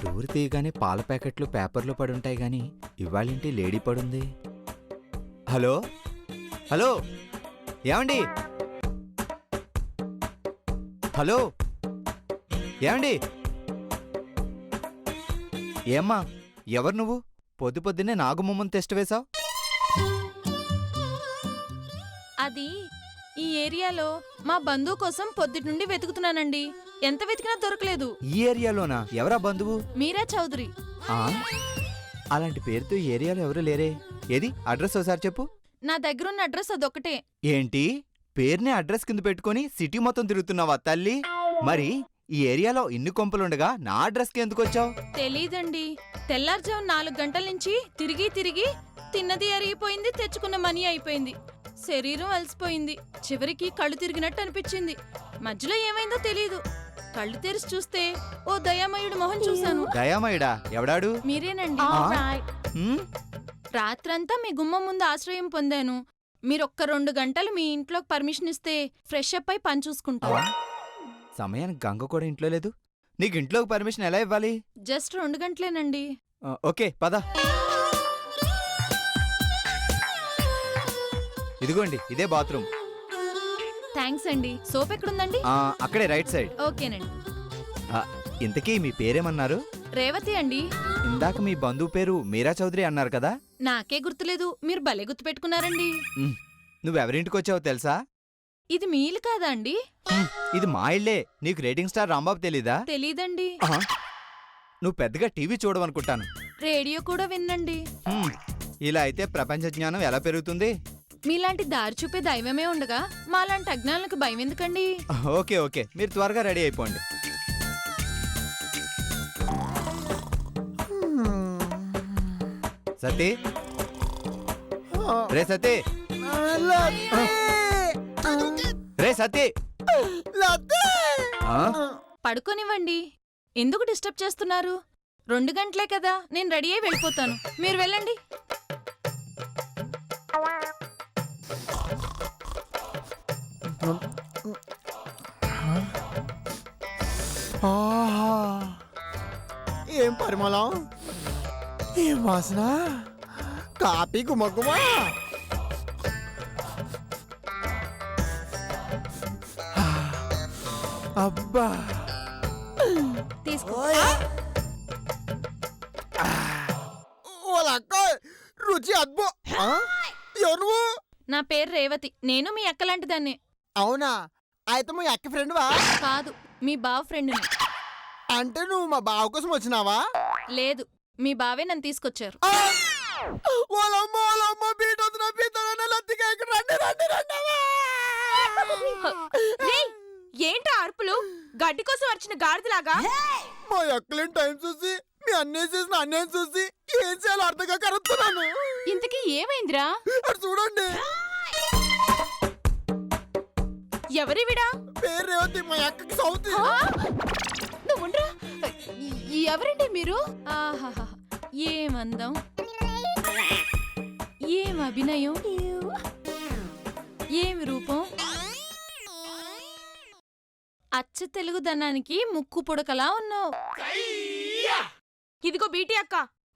Door తీయగానే పాల ప్యాకెట్లు పేపర్లో పడుంటాయి గాని ఇవాళేంటి లేడీ పడుంది. హలో హలో ఏమండి, హలో ఏమండి, ఏమ్మా ఎవరు నువ్వు? పొద్దు పొద్దున్నే నాగుమమ్మని టెస్ట్ వేశావు. అది ఈ ఏరియాలో మా బంధువు కోసం పొద్దుటి నుండి వెతుకుతున్నానండి. ఎంత వెతికినా దొరకలేదు. ఈ ఏరియాలోనా? ఎవరా బంధువు? మీరా చౌదరి. అలాంటి పేరుతో ఈ ఏరియాలో ఎవరు లేరే. ఏది అడ్రస్ ఒకసారి చెప్పు. నా దగ్గరున్న అడ్రస్ అదొక్కటే. ఏంటి పేరునే అడ్రస్ కింద పెట్టుకుని సిటీ మొత్తం తిరుగుతున్నావా తల్లి? మరి ఈ ఏరియాలో ఇన్ని కొంపలుండగా నా అడ్రస్కి ఎందుకు వచ్చావు? తెలీదండి. తెల్లారుజాము 4 గంటల నుంచి తిరిగి తిరిగి తిన్నది అరిగిపోయింది, తెచ్చుకున్న మనీ అయిపోయింది, శరీరం అలసిపోయింది, చివరికి కళ్ళు తిరిగినట్టు అనిపించింది. మధ్యలో ఏమైందో తెలీదు. కళ్ళు తెరిచి చూస్తే ఓ దయామయుడు మొహం చూశాను. దయామయుడా? ఎవడాడు? మీరేనండి. రాత్రంతా మీ గుమ్మం ముందు ఆశ్రయం పొందాను. మీరొక్క 2 గంటలు మీ ఇంట్లోకి పర్మిషన్ ఇస్తే ఫ్రెష్ అప్ అయి పని చూసుకుంటావా? సమయానికి గంగ కూడా ఇంట్లో లేదు. నీకు ఇంట్లోకి పర్మిషన్ ఎలా ఇవ్వాలి? జస్ట్ 2 గంటలేనండి. ఓకే పద. ఇదిగోండి ఇదే బాత్రూమ్. థ్యాంక్స్ అండి. సోప్ ఎక్కడుందండి? అక్కడే రైట్ సైడ్. ఓకేనండి. ఇంతకీ మీ పేరేమన్నారు? రేవతి అండి. ఇందాక మీ బంధువు పేరు మీరా చౌదరి అన్నారు కదా? నాకే గుర్తులేదు. మీరు భలే గుర్తుపెట్టుకున్నారండి. నువ్వెవరింటికి వచ్చావో తెలుసా? ఇది మీ ఇల్లు కాదా అండి? ఇది మా ఇల్లే. నీకు రేటింగ్ స్టార్ రాంబాబు తెలీదా? తెలీదండి. నువ్వు పెద్దగా టీవీ చూడవనుకుంటాను. రేడియో కూడా విన్నండి. ఇలా అయితే ప్రపంచ జ్ఞానం ఎలా పెరుగుతుంది? మీలాంటి దారి చూపే దైవమే ఉండగా మాలాంటి అజ్ఞానులకు భయం ఎందుకండి? ఓకే ఓకే, మీరు త్వరగా రెడీ అయిపోండి. సతీ, రే సతీ, రే సతీ, పడుకోనివ్వండి. ఎందుకు డిస్టర్బ్ చేస్తున్నారు? 2 గంటలే కదా, నేను రెడీ అయి వెళ్ళిపోతాను. మీరు వెళ్ళండి. ఏం పరిమళం, ఏం వాసన, కాపీ గుమగుమా. అబ్బా తీసుకో. రుచి అద్భుత. ఎవరు? నా పేరు రేవతి. నేను మీ అక్కలాంటిదాన్నే. అవునా? అయితే మీ అక్క ఫ్రెండ్వా? కాదు, మీ బావ ఫ్రెండ్ని. అంటే నువ్వు మా బావ కోసం వచ్చినావా? లేదు, మీ బావే నన్ను తీసుకొచ్చారు. ఏంటా అరుపులు? గడ్డి కోసం వచ్చిన గాడిదలాగా. మా అక్కలేని టైం చూసి మీ అన్నయ్య చేసిన అన్యాయం చూసి ఏం చేయాలో అర్థంగా కరుస్తున్నాను. ఇంతకీ ఏమైందిరా? చూడండి. ఎవరివిడా? పేరు రేవతి, మా అక్కకి సౌతి. నువ్వుండ్రా. ఎవరండి మీరు? ఆహాహా, ఏమందం, ఏం అభినయం, ఏమి రూపం. అచ్చ తెలుగుదనానికి ముక్కు పుడకలా ఉన్నావు. ఇదిగో బీటీ అక్క,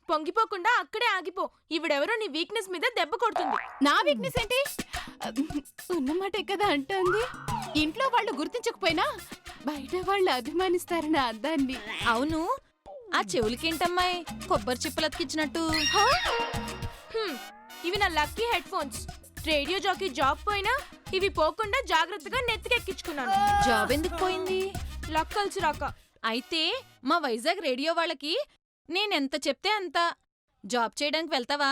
పొంగిపోకుండా అక్కడే ఆగిపో. ఇవిడెవరో నీ వీక్నెస్ మీద దెబ్బ కొడుతుంది. నా వీక్నెస్ ఏంటి? ఉన్నమాటే కదా అంటోంది. ఇంట్లో వాళ్ళు గుర్తించకపోయినా బయట వాళ్ళు అభిమానిస్తారు నా అందాన్ని. అవును, ఆ చెవులకేంటమ్మాయి కొబ్బరి చిప్పలు అతికించినట్టు? ఇవి నా lucky head phones. Radio jockey job పోయినా ఇవి పోకుండా జాగ్రత్తగా నెత్తికెక్కించుకున్నాను. జాబ్ ఎందుకు పోయింది? లక్ కలిసి రాక. అయితే మా వైజాగ్ రేడియో వాళ్ళకి నేనెంత చెప్తే అంత జాబ్ చేయడానికి వెళ్తావా?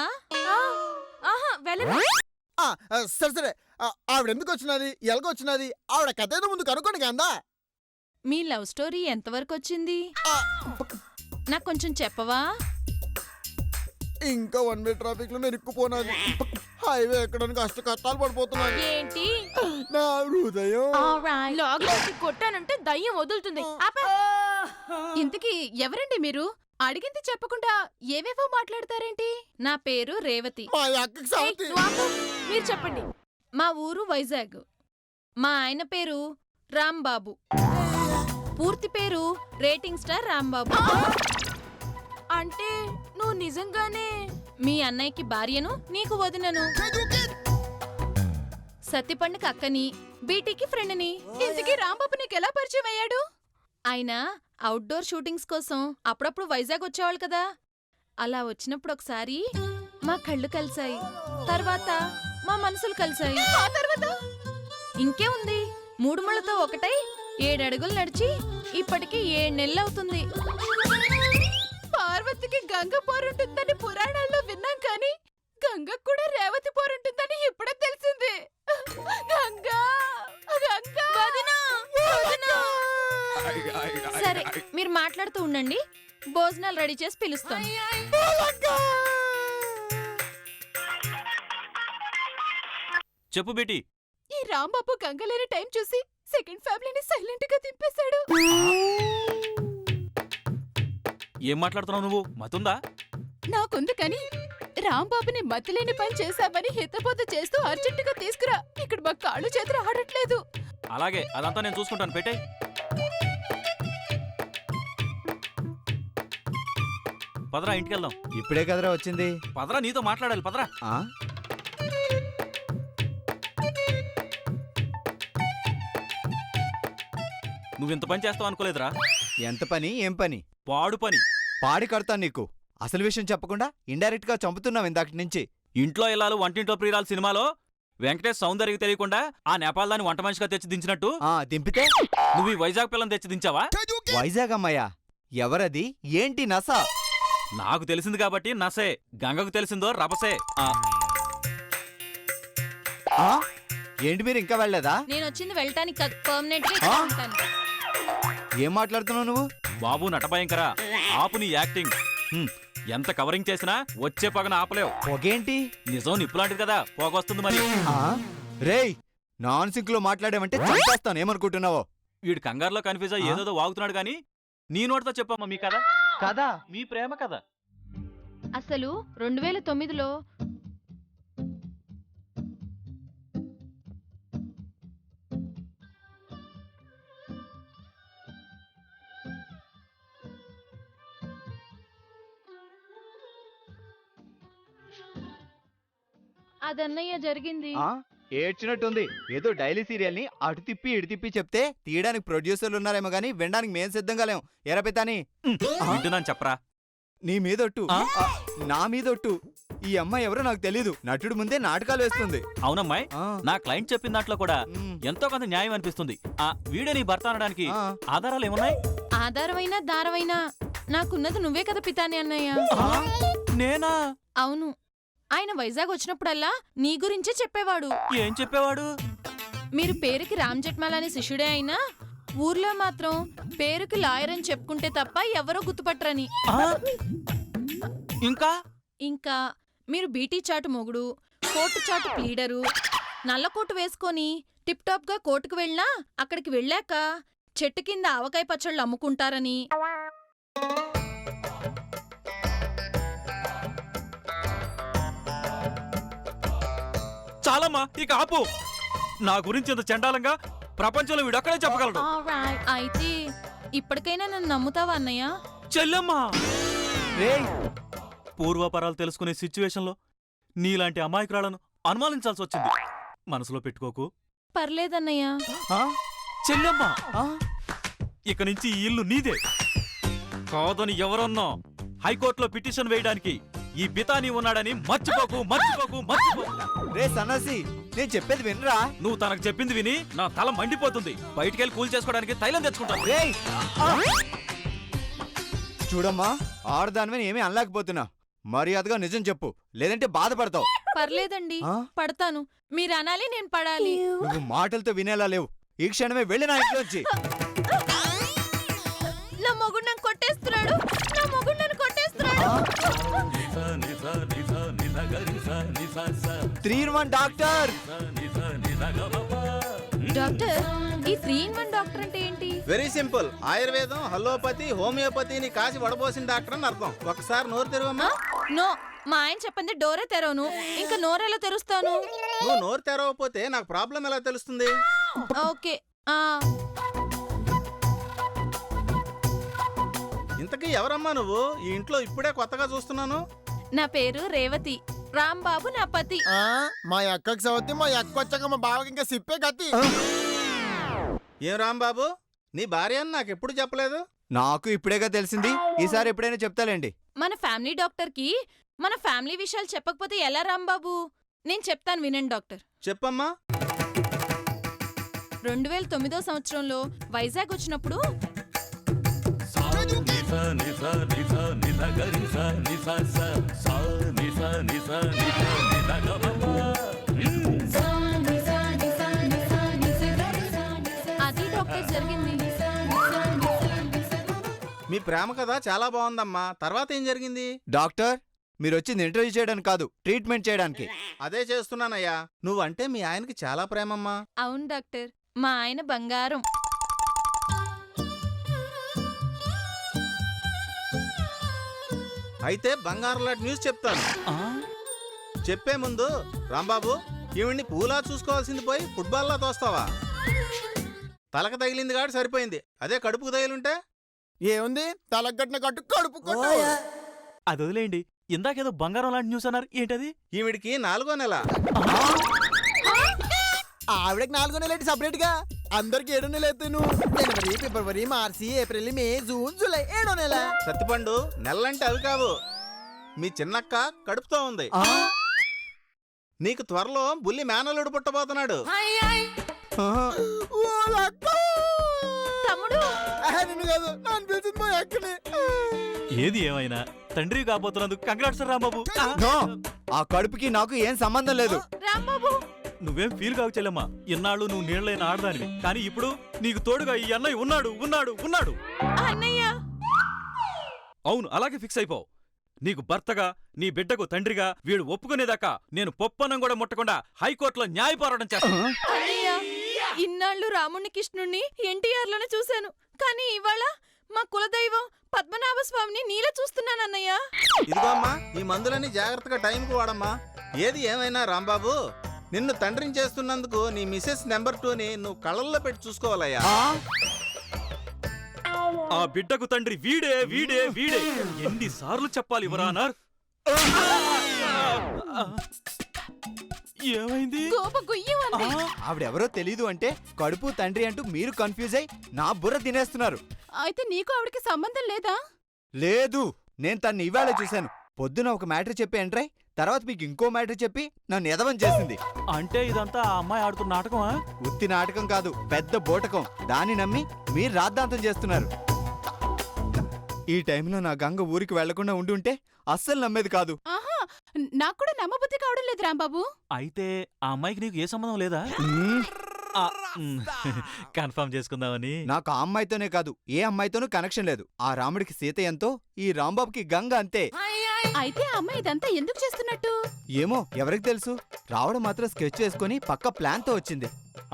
ఆహా, వెళ్ళను. సరే సరే, ఆవిడ ఎందుకు వచ్చినది, ఎలాగొచ్చినది, ఆవిడ కథ ఏదో ముందు కనుక్కోండి కదా. మీ లవ్ స్టోరీ ఎంతవరకు వచ్చింది? నాకు కొంచెం చెప్పవా? ఇంకా 1 వే ట్రాఫిక్ లో నేను ఇరుక్కుపోనాది. హైవే ఎక్కడానికి అష్ట కష్టాలు పడిపోతున్నాను. ఏంటి? నా హృదయం లాగి కొట్టానంటే దయ్యం వదులుతుంది. ఇంతకీ ఎవరండి మీరు? అడిగింది చెప్పకుండా ఏవేవో మాట్లాడతారేంటి? నా పేరు రేవతి. మా అక్కకి సౌతి. మీ మీరు చెప్పండి. మా ఊరు వైజాగ్. మా ఆయన పేరు రాంబాబు. పూర్తి పేరు రేటింగ్ స్టార్ రాంబాబు. అంటే నువ్వు నిజంగానే మీ అన్నయ్యకి భార్యను, నీకు వదినను. సత్యపండుకి అక్కని, బీటీకి ఫ్రెండ్ని. ఇంతకీ రాంబాబు నీకు ఎలా పరిచయం అయ్యాడు? ఆయన అవుట్డోర్ షూటింగ్స్ కోసం అప్పుడప్పుడు వైజాగ్ వచ్చేవాళ్ళు కదా. అలా వచ్చినప్పుడు ఒకసారి మా కళ్ళు కలిశాయి. తర్వాత మా మనసులు కలిశాయి. ఆ తర్వాత ఇంకే ఉంది, 3 ముళ్ళతో ఒకటై 7 అడుగులు నడిచి ఇప్పటికి 7 నెలలవుతుంది. పార్వతికి గంగ పోరుంటుందని పురాణాల్లో విన్నాం, కానీ గంగకు కూడా రేవతి పోరుంటుందని ఇప్పుడే తెలిసింది. గంగా గంగా వదినా, వదినా. సరే, మీరు మాట్లాడుతూ ఉండండి, భోజనాలు రెడీ చేసి పిలుస్తాం. చెప్పు బేటీ. ఈ రాంబాబు గంగ లేని టైం చూసి సెకండ్ ఫ్యామిలీని సైలెంట్ గా దింపేశాడు. ఏం మాట్లాడుతున్నావు నువ్వు? మతుందా? నాకుంది, కానీ రాంబాబుని మతిలేని పని చేశామని హితబోధ చేస్తూ అర్జెంటుగా తీసుకురా. ఇక్కడ మా కాళ్ళు చేతులు ఆడట్లేదు. అలాగే, అదంతా నేను చూసుకుంటాను. పెట్టే. పదరా, ఇంటికి వెళ్దాం. ఇప్పుడే కదరా వచ్చింది. పదరా, నీతో మాట్లాడాలి. పదరా. ఆ? నువ్వింత పని చేస్తావు అనుకోలేదురా. ఎంత పని, ఏం పని? పాడు పని. పాడి కడతాను నీకు. అసలు విషయం చెప్పకుండా ఇండైరెక్ట్ గా చంపుతున్నావు ఇందాక నుంచి. ఇంట్లో ఇల్లాలు వంటింట్లో ప్రియురాలు సినిమాలో వెంకటేష్ సౌందర్యకి తెలియకుండా ఆ నేపాల్ దాన్ని వంట మనిషిగా తెచ్చి దించినట్టు దింపితే నువ్వు ఈ వైజాగ్ పిల్లని తెచ్చి దించావా? వైజాగ్ అమ్మాయ్యా? ఎవరది? ఏంటి నసా? నాకు తెలిసింది కాబట్టి నసే, గంగకు తెలిసిందో రభసే. ఆ? ఏంటి మీరు ఇంకా వెళ్ళలేదా? నేను వచ్చింది వెళ్ళటానికి కాదు, పర్మనెంట్ గా ఇక్కడ ఉంటాను. ఏం మాట్లాడుతున్నావు నువ్వు? బాబు నటభయంకర, ఆపు నీ యాక్టింగ్. ఎంత కవరింగ్ చేసినా వచ్చే పగన ఆపలేవు. పొగేంటి? నిజం నిప్పులాంటిది కదా, పోగొస్తుంది మరి. రేయ్, నాన్ సింక్ లో మాట్లాడామంటే చంపేస్తాను. ఏమనుకుంటున్నావో? వీడు కంగారులో కన్ఫ్యూజ్ అయ్యి ఏదేదో వాగుతున్నాడు గాని నీ నోటితో చెప్పమ్మా మీ కథ. కదా, మీ ప్రేమ కథ. అసలు 2009లో అదన్నయ్య జరిగింది. ఏడ్చినట్టుంది. ఏదో డైలీ సీరియల్ ని అటు తిప్పి ఇటు తిప్పి చెప్తే తీయడానికి ప్రొడ్యూసర్లు ఉన్నారేమో గానీ వినడానికి మేం సిద్ధంగా లేం. ఎరపితాని వింటున్నాను చెప్పరా. నీ మీదొట్టు, నా మీదొట్టు. ఈ అమ్మాయి ఎవరో నాకు తెలీదు. నటుడు ముందే నాటకాలు వేస్తుంది. అవునమ్మాయి, నా క్లయింట్ చెప్పిన దాంట్లో కూడా ఎంతో కొంత న్యాయం అనిపిస్తుంది. ఆ వీడియో నీ భర్త అనడానికి ఆధారాలు ఏమున్నాయి? ఆధారమైనా దారమైనా నాకున్నది నువ్వే కదా పితాని అన్నయ్య. నేనా? అవును. ఆయన వైజాగ్ వచ్చినప్పుడల్లా నీ గురించే చెప్పేవాడు. ఏం చెప్పేవాడు? మీరు పేరుకి రామ్ జెట్మలాని శిష్యుడే అయినా ఊర్లో మాత్రం పేరుకి లాయర్ అని చెప్పుకుంటే తప్ప ఎవరో గుర్తుపట్టరని. ఇంకా మీరు బీటీ చాటు మొగుడు, కోర్టు చాటు ప్లీడరు, నల్లకోటు వేసుకొని టిప్ టాప్ గా కోర్టుకు వెళ్ళినా అక్కడికి వెళ్ళాక చెట్టు కింద ఆవకాయ పచ్చళ్ళు అమ్ముకుంటారని. చాలమ్మా, ఇక ఆపు. నా గురించి ఇంత చండాలంగా ప్రపంచంలో వీడొక్కడే చెప్పగలడు. అయితే ఇప్పటికైనా నన్ను నమ్ముతావా అన్నయ్య? చెల్లెమ్మా, పూర్వపరాలు తెలుసుకునే సిచ్యువేషన్లో నీలాంటి అమాయకురాలను అనుమానించాల్సి వచ్చింది. మనసులో పెట్టుకోకు. పర్లేదన్నయ్య. చెల్లెమ్మా, ఇక నుంచి ఈ ఇల్లు నీదే. కాదని ఎవరన్నా హైకోర్టులో పిటిషన్ వేయడానికి ఈ బితాని ఉన్నాడని మర్చిపోకు, మర్చిపోకు, మర్చిపోకు. రే సన్నాసి, నేను చెప్పేది వినరా? నువ్వు తనకు చెప్పింది విని నా తల మండిపోతుంది. బయటికెళ్ళి కూల్ చేసుకోవడానికి తైలం తెచ్చుకుంటాను. చూడమ్మా, ఆడదానివని ఏమీ అనలేకపోతున్నా. మర్యాదగా నిజం చెప్పు, లేదంటే బాధపడతావు. పర్లేదండి, పడతాను. మీరు అనాలి, నేను పడాలి. నువ్వు మాటలతో వినేలా లేవు. ఈ క్షణమే వెళ్ళి నా ఇంట్లోంచి. నా మొగుడు నన్ను కొట్టేస్తున్నాడు, నా మొగుడు నన్ను కొట్టేస్తున్నాడు. 3-in-1 doctor. డాక్టర్, ఈ 3-in-1 డాక్టర్ అంటే ఏంటి? Very simple. ఆయుర్వేదం, హలోపతి, హోమియోపతిని కాసి వడబోసిన డాక్టర్ అని అర్థం. ఒకసారి నోరు తెరవమ్మా. నో, మా ఆయన చెప్పింది డోరే తెరవను. ఇంకా నోరెలా తెరుస్తాను? నువ్వు నోరు తెరవకపోతే నాకు ప్రాబ్లం ఎలా తెలుస్తుంది? ఓకే ఆ ఇంతకీ ఎవరమ్మా నువ్వు? ఈ ఇంట్లో ఇప్పుడే కొత్తగా చూస్తున్నాను. నా పేరు రేవతి, రాంబాబు నా పతి. మా అక్కకి సౌతి మా అక్క వచ్చాక మా బావకి ఇంకా సిప్పే గతి. ఏం రాంబాబు, నీ భార్య అని నాకెప్పుడు చెప్పలేదు? నాకు ఇప్పుడేగా తెలిసింది. ఈసారి ఎప్పుడైనా చెప్తాలేండి. మన ఫ్యామిలీ డాక్టర్కి మన ఫ్యామిలీ విషయాలు చెప్పకపోతే ఎలా రాంబాబు? నేను చెప్తాను వినండి డాక్టర్. చెప్పమ్మా. 2009 సంవత్సరంలో వైజాగ్ వచ్చినప్పుడు అది డాక్టర్ జరిగింది. మీ ప్రేమ కథ చాలా బాగుందమ్మా. తర్వాత ఏం జరిగింది? డాక్టర్, మీరు వచ్చింది ఇంటర్వ్యూ చేయడానికి కాదు, ట్రీట్మెంట్ చేయడానికి. అదే చేస్తున్నానయ్యా. నువ్వంటే మీ ఆయనకి చాలా ప్రేమమ్మా. అవును డాక్టర్, మా ఆయన బంగారం. అయితే బంగారం లాంటి న్యూస్ చెప్తాను. చెప్పే ముందు రాంబాబు, ఈవిడ్ని పూలా చూసుకోవాల్సింది పోయి ఫుట్బాల్లా తోస్తావా? తలకు తగిలింది కాబట్టి సరిపోయింది. అదే కడుపుకు తగిలింటే? ఏముంది, తలగట్టిన కట్టు కడుపు కొట్టు. అది వదిలేయండి. ఇందాకేదో బంగారం లాంటి న్యూస్ అన్నారు, ఏంటది? ఈవిడికి 4వ నెల. ఆవిడకి 4 నెలలు సపరేట్ గా, అందరికి 7 నెలలు ఎత్తాను. జనవరి, ఫిబ్రవరి, మార్చి, ఏప్రిల్, మే, జూన్, జూలై 7 నెల. సత్తిపండు, నెలలంటే అవి కావు. మీ చిన్నక్క కడుపుతో ఉంది. నీకు త్వరలో బుల్లి మేనల్లుడు పుట్టబోతున్నాడు. తమ్ముడు, నిన్ను కాదు, నన్ను పిలిచింది మా అక్కనే. ఏది ఏమైనా తండ్రి కాబోతున్నందుకు కంగ్రాట్స్ రాంబాబు. నో, ఆ కడుపుకి నాకు ఏం సంబంధం లేదు. రాంబాబు నువ్వేం ఫీల్ కావు చెల్లెమ్మా. ఇన్నాళ్ళు నువ్వు నీళ్ళైన ఆడదానివి, కానీ ఇప్పుడు నీకు తోడుగా ఈ అన్నయ్య ఉన్నాడు ఉన్నాడు ఉన్నాడు. అన్నయ్య. అవును, అలాగే ఫిక్స్ అయిపో. నీకు భర్తగా, నీ బిడ్డకు తండ్రిగా వీడు ఒప్పుకునేదాకా నేను పొప్పనం కూడా ముట్టకుండా హైకోర్టులో న్యాయ పోరాటం చేస్తాను. అన్నయ్య, ఇన్నాళ్ళు రాముణ్ణి కృష్ణుణ్ణి ఎన్టీఆర్ లోనే చూశాను, కానీ ఇవాళ మా కులదైవం పద్మనాభ స్వామిని నీలా చూస్తున్నానన్నయ్య. ఇదిగో అమ్మా, ఈ మందులన్నీ జాగ్రత్తగా టైంకు వాడమ్మా. ఏది ఏమైనా రాంబాబు, నిన్ను తండ్రిని చేస్తున్నందుకు నీ మిసెస్ నెంబర్ 2ని నువ్వు కళ్ళల్లో పెట్టి చూసుకోవాలయ్యా. ఆ బిడ్డకు తండ్రి వీడే వీడే వీడే. ఎన్నిసార్లు చెప్పాలి యువరానర్? ఏమైంది? గోప గుయ్యమంది. ఆవిడెవరో తెలీదు అంటే కడుపు తండ్రి అంటూ మీరు కన్ఫ్యూజ్ అయి నా బుర్ర తినేస్తున్నారు. అయితే నీకు ఆవిడకి సంబంధం లేదా? లేదు, నేను తన్ని ఇవాళ చూశాను. పొద్దున ఒక మ్యాటర్ చెప్పి ఎంట్రై, తర్వాత మీకు ఇంకో మ్యాటర్ చెప్పి నన్ను ఎదవం చేసింది. అంటే ఇదంతా ఆ అమ్మాయి ఆడుతున్న నాటకమా? ఉత్తి నాటకం కాదు, పెద్ద బోటకం. దాన్ని నమ్మి మీరు రాద్ధాంతం చేస్తున్నారు. ఈ టైంలో నా గంగ ఊరికి వెళ్లకుండా ఉండుంటే అస్సలు నమ్మేది కాదు. ఆహా, నాకు కూడా నమ్మబుద్ధి కావడం లేదు రాంబాబు. అయితే ఆ అమ్మాయికి నీకు ఏ సంబంధం లేదా? కన్ఫర్మ్ చేసుకుందామని. నాకు ఆ అమ్మాయితోనే కాదు, ఏ అమ్మాయితోనూ కనెక్షన్ లేదు. ఆ రాముడికి సీత ఎంతో, ఈ రాంబాబుకి గంగ అంతే. అయితే ఆ అమ్మాయి ఇదంతా ఎందుకు చేస్తున్నట్టు? ఏమో, ఎవరికి తెలుసు. రావడం మాత్రం స్కెచ్ చేసుకుని పక్క ప్లాన్ తో వచ్చింది.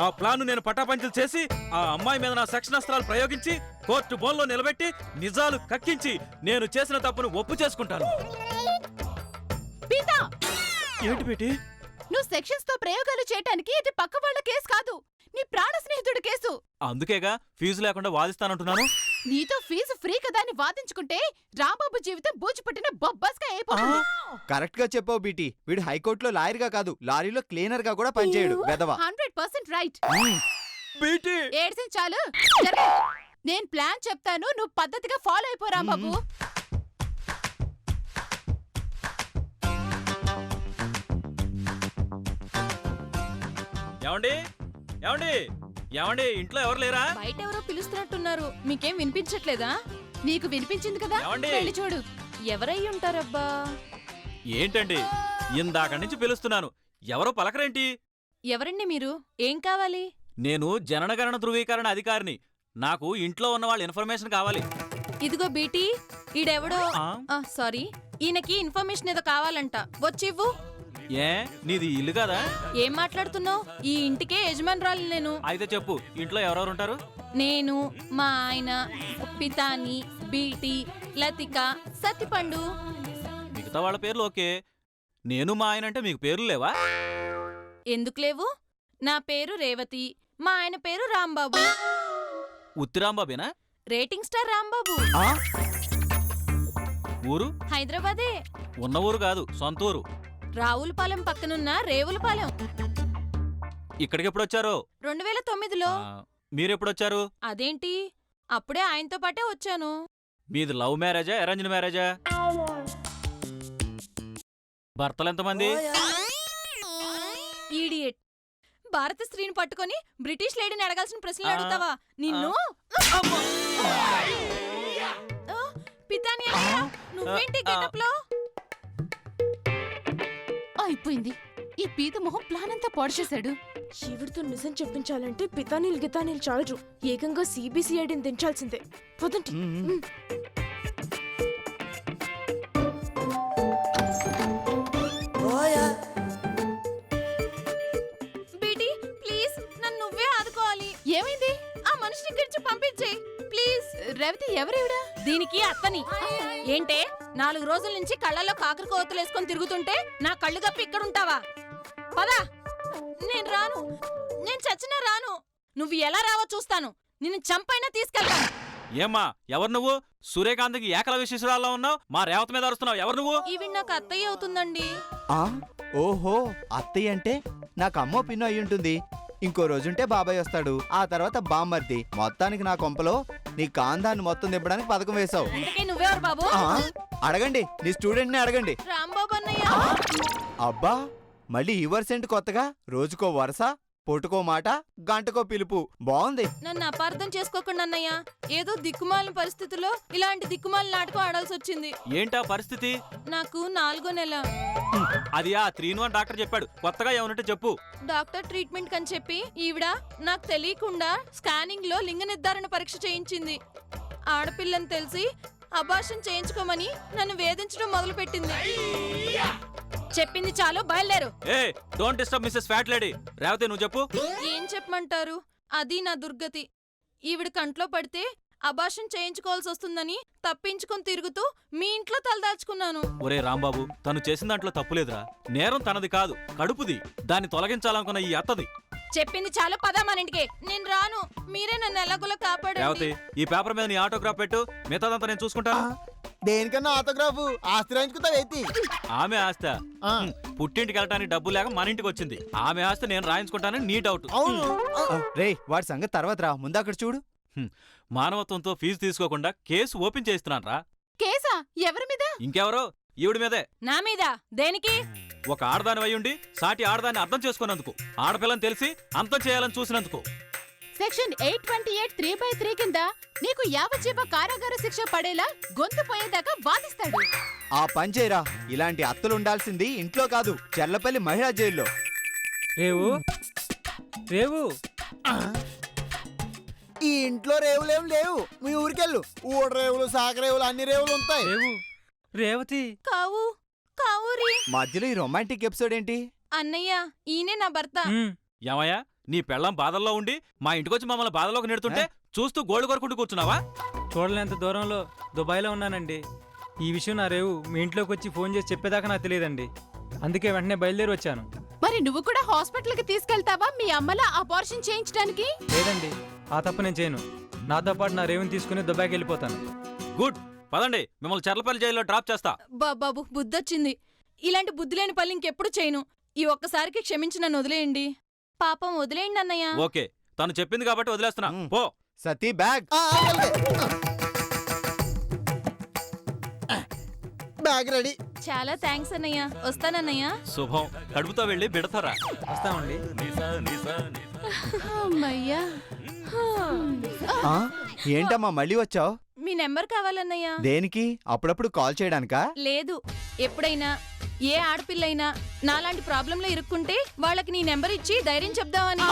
ఆ ప్లాన్ నేను పటాపంచలు చేసి ఆ అమ్మాయి మీద నా సెక్షనాస్త్రాలు ప్రయోగించి కోర్టు బోన్లో నిలబెట్టి నిజాలు కక్కించి నేను చేసిన తప్పును ఒప్పు చేసుకుంటాను. పీతా, ఏంటి బేటి? నువ్వు సెక్షన్స్ తో ప్రయోగాలు చేయటానికి ఇది పక్క వాళ్ళ కేసు కాదు, నీ ప్రాణ స్నేహితుడి కేసు. అందుకేగా ఫీజు లేకుండా వాదిస్తానంటున్నాను. నీతో ఫీజు ఫ్రీ కదా అని వాదించుకుంటే రాంబాబు జీవితం బూచిపట్టిన బొబ్బాస్గా అయిపోతుంది. కరెక్ట్ గా చెప్పావు బీటీ. వీడు హైకోర్టులో లాయర్ గా కాదు, లారీలో క్లీనర్ గా కూడా పనిచేయడు. వెదవా. 100% రైట్. బేటి ఏడ్సింది చాలు, జరగ. నేను ప్లాన్ చెప్తాను, నువ్వు పద్ధతిగా ఫాలో అయిపో రాంబాబు. ఏమండి ఏమండి ఏమండి, ఇంట్లో ఎవరు లేరా? బయట ఎవరో పిలుస్తున్నట్టున్నారు, మీకేం వినిపించట్లేదా? నీకు వినిపించింది కదా, ఏమండి? వెళ్ళి చూడు. ఎవరై ఉంటారబ్బా? ఏంటండి, ఇందాక నుంచి పిలుస్తున్నాను, ఎవరో పలకరేంటి? ఎవరండి మీరు? ఏం కావాలి? నేను జననగణన ధృవీకరణ అధికారిని. నాకు ఇంట్లో ఉన్న వాళ్ళ ఇన్ఫర్మేషన్ కావాలి. ఇదిగో బీటీ, ఈడెవడో. ఆ? సారీ, ఈయనకి ఇన్ఫర్మేషన్ ఏదో కావాలంట, వచ్చివ్వు. ఏ, నీది ఇల్లు కదా? ఏం మాట్లాడుతున్నావు? ఈ ఇంటికే యజమానురాలు నేను. అయితే చెప్పు, ఇంట్లో ఎవరెవరు ఉంటారు? నేను, మా ఆయన, పితాని, బీటీ, లతిక, సత్తిపండు. మిగతా వాళ్ళ పేర్లు ఓకే, నేను మా ఆయన అంటే మీకు పేర్లు లేవా? ఎందుకు లేవు? నా పేరు రేవతి, మా ఆయన పేరు రాంబాబు. ఉత్తిరాంబాబేనా? Rating star Rambabu. ఆ? ఊరు? హైదరాబాదే. ఉన్న ఊరు కాదు, సొంత ఊరు. రావులపాలెం పక్కనున్న రేవులపాలెం. ఇక్కడికి ఎప్పుడు వచ్చారు? 2009లో. మీరెప్పుడొచ్చారు? అదేంటి, అప్పుడే ఆయనతో పాటే వచ్చాను. మీది లవ్ మ్యారేజా, అరేంజ్డ్ మ్యారేజా? భర్తలు ఎంతమంది? ఈడియట్. భారత స్త్రీని పట్టుకొని బ్రిటిష్ లేడీని అడగాల్సిన ప్రశ్నలు అడుగుతావా నిన్ను? ఆ, పితాని అన్నయ్య, నువ్వేంటి గెటప్ లో? అయిపోయింది. ఈ పీత మొహం ప్లాన్ అంతా పాడు చేశాడు. ఈవిడితో నిజం చెప్పించాలంటే పితానీలు గితానీలు చాలరు, ఏకంగా సిబిసిఐడిని దించాల్సిందే. పొదండి. మ్మ్. బీటీ ప్లీజ్, నన్ను నువ్వే ఆదుకోవాలి. ఏమైంది? ఆ మనిషిని ఇక్కడి నుంచి పంపించేయ్ ప్లీజ్. రేవతి ఎవరేవిడా? దీనికి అత్తని. ఏంటే 4 రోజుల నుంచి కళ్ళలో కాకర కోవతులేసుకొని తిరుగుతుంటే నా కళ్ళు గప్పి ఇక్కడుంటావా? పదా. నేను రాను, నేను చచ్చినా రాను. నువ్వు ఎలా రావో చూస్తాను. నిన్ను చంపైనా తీసుకెళ్తాను. ఏమ్మా, ఎవరు నువ్వు? సూర్యకాంత్కి ఏకలవ్య శిశురాల్లో ఉన్నావు, మా రేవత మీద అరుస్తున్నావు. ఎవరు నువ్వు? ఇవి నాకు అత్తయ్య అవుతుందండి. ఆ? ఓహో, అత్తయ్య అంటే నాకు అమ్మో పిన్నో అయ్యుంటుంది. ఇంకో రోజుంటే బాబాయ్ వస్తాడు, ఆ తర్వాత బామ్మర్ది. మొత్తానికి నా కొంపలో నీ కాందాన్ని మొత్తం దింపడానికి పథకం వేశావు. అందుకే నువ్వెవరు బాబు? ఆ? అడగండి, నీ స్టూడెంట్ని అడగండి. రాంబాబు అన్నయ్య. అబ్బా, మళ్ళీ ఈ వరుసేంటి కొత్తగా? రోజుకో వరస, పూటకో మాట, గంటకో పిలుపు. బాగుంది. నన్ను అపార్థం చేసుకోకుండా అన్నయ్య, ఏదో దిక్కుమాలిన పరిస్థితుల్లో ఇలాంటి దిక్కుమాలిన నాటకం ఆడాల్సి వచ్చింది. ఏంటా పరిస్థితి? నాకు 4వ నెల. అది ఆ 3-in-1 డాక్టర్ చెప్పాడు. కొత్తగా ఏమన్నట్టు చెప్పు. డాక్టర్ ట్రీట్మెంట్ కని చెప్పి ఈవిడ నాకు తెలియకుండా స్కానింగ్ లో లింగ నిర్ధారణ పరీక్ష చేయించింది. ఆడపిల్లని తెలిసి అబార్షన్ చేయించుకోమని నన్ను వేధించడం మొదలుపెట్టింది. చెప్పింది చాలు, బయలుదేరు. Hey don't disturb Mrs fat lady. Revathi నువ్వు చెప్పు. ఏం చెప్పమంటారు, అది నా దుర్గతి. ఈవిడ కంట్లో పడితే అబార్షన్ చేయించుకోవాల్సి వస్తుందని తప్పించుకొని తిరుగుతూ మీ ఇంట్లో తలదాచుకున్నాను. ఒరే రాంబాబు, తను చేసిన దాంట్లో తప్పులేదురా. నేరం తనది కాదు, కడుపుది. దాన్ని తొలగించాలనుకున్న ఈ అత్తది. చెప్పింది చాలు, పదా మన ఇంటికి. నేను రాను, మీరే నన్ను ఎలాగోలా కాపాడండి. రేవతి, ఈ పేపర్ మీద నీ ఆటోగ్రాఫ్ పెట్టు. మిగతాదంతా నేను చూసుకుంటాను. దేనికన్నా ఆటోగ్రాఫ్ ఆస్తి రాయించుకుంటావు ఎత్తి. ఆమె ఆస్తి పుట్టింటికి వెళ్ళటానికి డబ్బు లేక మన ఇంటికి వచ్చింది. ఆమె ఆస్తి నేను రాయించుకుంటానని నీ డౌట్. అవును. రే, వాడి సంగతి తర్వాత రా, ముందు అక్కడ చూడు. మానవత్వంతో ఫీజు తీసుకోకుండా కేసు ఓపెన్ చేయిస్తున్నాను రా. కేసా? ఎవరి మీద? ఇంకెవరో ఈవిడి మీదే. నా మీద దేనికి? ఒక ఆడదాని అయ్యుండి సాటి ఆడదాన్ని అర్థం చేసుకున్నందుకు, ఆడపిల్లని తెలిసి అంతం చేయాలని చూసినందుకు. సెక్షన్ 828 3/3 కింద నీకు యావజ్జీవ కారాగార శిక్ష పడేలా గొంతు పోయేదాకా వాదిస్తాడు. ఆ పంచేరా, ఇలాంటి అత్తలు ఉండాల్సింది ఇంట్లో కాదు, చెర్లపల్లి మహిళా జైల్లో. రేవు రేవు ఈ ఇంట్లో రేవులేం లేవు. మీ ఊరికెళ్ళు, ఊడ రేవులు, సాక రేవులు, అన్ని రేవులు ఉంటాయి. రేవు రేవతి కావు కావురి. మధ్యలో ఈ రొమాంటిక్ ఎపిసోడ్ ఏంటి? అన్నయ్య, ఈయనే నా భర్త. ఏమయ్యా, నీ పెళ్ళం బాధల్లో ఉండి మా ఇంటికొచ్చి మమ్మల్ని బాధలోకి నెడుతుంటే చూస్తూ గోల్డ్ కొరుకుంటూ కూర్చున్నావా? చూడలేంత దూరంలో దుబాయ్లో ఉన్నానండి. ఈ విషయం నా రేవు మీ ఇంట్లోకి వచ్చి ఫోన్ చేసి చెప్పేదాకా నాకు తెలియదండి. అందుకే వెంటనే బయలుదేరి వచ్చాను. మరి నువ్వు కూడా హాస్పిటల్ కి తీసుకెళ్తావా మీ అమ్మలా అబార్షన్ చేయించడానికి? లేదండి, ఆ తప్పు నేను చేయను. నాతో పాటు నా రేవుని తీసుకుని దుబాయ్కి వెళ్ళిపోతాను. గుడ్, పదండి, మిమ్మల్ని చర్లపల్లి జైల్లో డ్రాప్ చేస్తా. బాబాబు, బుద్ధొచ్చింది. ఇలాంటి బుద్ధి లేని పనులు ఇంకెప్పుడు చేయను. ఈ ఒక్కసారికి క్షమించి నన్ను వదిలేయండి. పాపం వదిలేయండి అన్నయ్య. ఓకే, తను చెప్పింది కాబట్టి వదిలేస్తున్నా. పో. సతీ బ్యాగ్. Bag ready. చాలా థ్యాంక్స్ అన్నయ్య. వస్తానన్నయ్య. శుభం. కడుపుతో వెళ్ళి బిడతారా. వస్తామండి. అమ్మయ్యా. ఆ? ఏంటమ్మా మళ్ళీ వచ్చావు? మీ నెంబర్ కావాలన్నయ్య. దేనికి? అప్పుడప్పుడు కాల్ చేయడానికా? లేదు, ఎప్పుడైనా ఏ ఆడపిల్లైనా నాలాంటి ప్రాబ్లంలో ఇరుక్కుంటే వాళ్ళకి నీ నెంబర్ ఇచ్చి ధైర్యం చెప్దామని.